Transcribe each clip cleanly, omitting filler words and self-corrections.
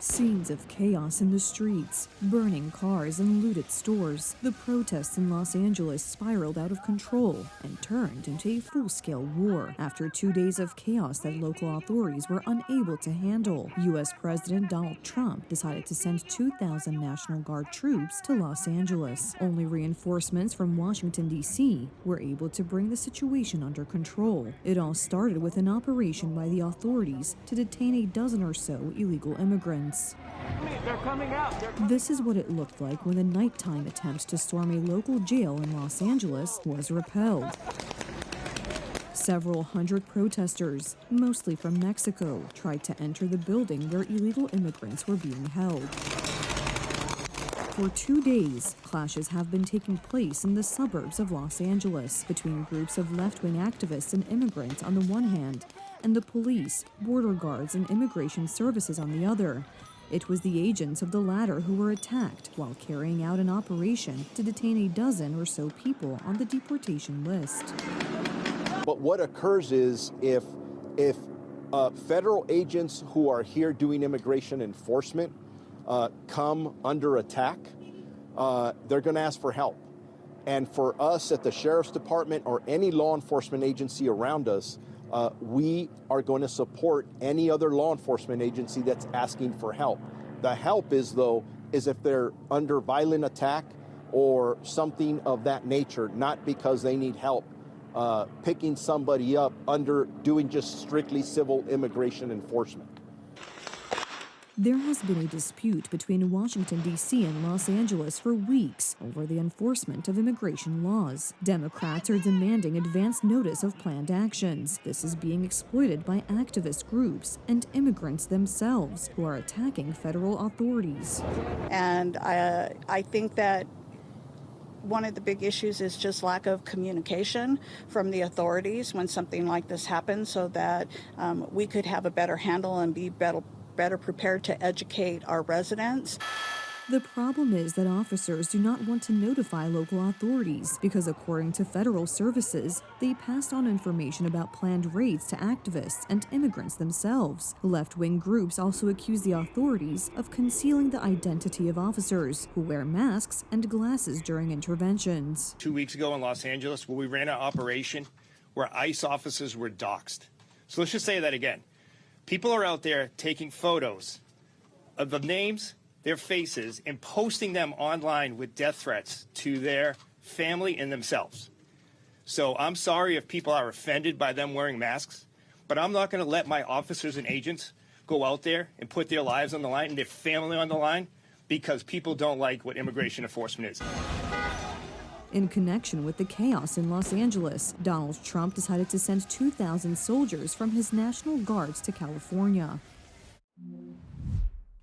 Scenes of chaos in the streets, burning cars and looted stores. The protests in Los Angeles spiraled out of control and turned into a full-scale war after 2 days of chaos that local authorities were unable to handle. U.S. President Donald Trump decided to send 2,000 National Guard troops to Los Angeles. Only reinforcements from Washington, D.C. were able to bring the situation under control. It all started with an operation by the authorities to detain a dozen or so illegal immigrants. They're coming out. This is what it looked like when the nighttime attempt to storm a local jail in Los Angeles was repelled. Several hundred protesters, mostly from Mexico, tried to enter the building where illegal immigrants were being held. For 2 days, clashes have been taking place in the suburbs of Los Angeles between groups of left-wing activists and immigrants on the one hand, and the police, border guards, and immigration services on the other. It was the agents of the latter who were attacked while carrying out an operation to detain a dozen or so people on the deportation list. But what occurs is if federal agents who are here doing immigration enforcement come under attack, they're going to ask for help. And for us at the Sheriff's Department or any law enforcement agency around us, we are going to support any other law enforcement agency that's asking for help. The help is if they're under violent attack or something of that nature, not because they need help picking somebody up under doing just strictly civil immigration enforcement. There has been a dispute between Washington, D.C. and Los Angeles for weeks over the enforcement of immigration laws. Democrats are demanding advance notice of planned actions. This is being exploited by activist groups and immigrants themselves who are attacking federal authorities. And I think that one of the big issues is just lack of communication from the authorities when something like this happens, so that we could have a better handle and be better prepared to educate our residents. The problem is that officers do not want to notify local authorities because, according to federal services, they passed on information about planned raids to activists and immigrants themselves. Left-wing groups also accuse the authorities of concealing the identity of officers who wear masks and glasses during interventions. 2 weeks ago in Los Angeles, where we ran an operation where ICE officers were doxxed. So let's just say that again. People are out there taking photos of the names, their faces, and posting them online with death threats to their family and themselves. So I'm sorry if people are offended by them wearing masks, but I'm not going to let my officers and agents go out there and put their lives on the line and their family on the line because people don't like what immigration enforcement is. In connection with the chaos in Los Angeles, Donald Trump decided to send 2,000 soldiers from his National Guards to California.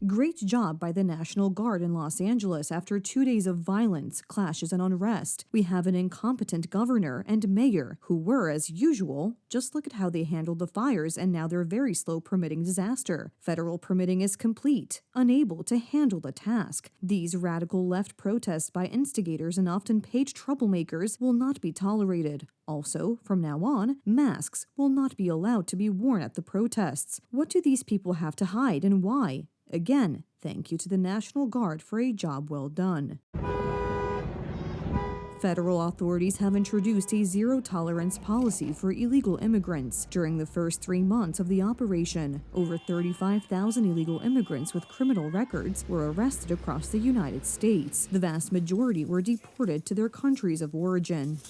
Great job by the National Guard in Los Angeles after 2 days of violence, clashes, and unrest. We have an incompetent governor and mayor who were, as usual, just look at how they handled the fires, and now they're very slow permitting disaster. Federal permitting is complete, unable to handle the task. These radical left protests by instigators and often paid troublemakers will not be tolerated. Also, from now on, masks will not be allowed to be worn at the protests. What do these people have to hide and why? Again, thank you to the National Guard for a job well done. Federal authorities have introduced a zero-tolerance policy for illegal immigrants. During the first 3 months of the operation, over 35,000 illegal immigrants with criminal records were arrested across the United States. The vast majority were deported to their countries of origin.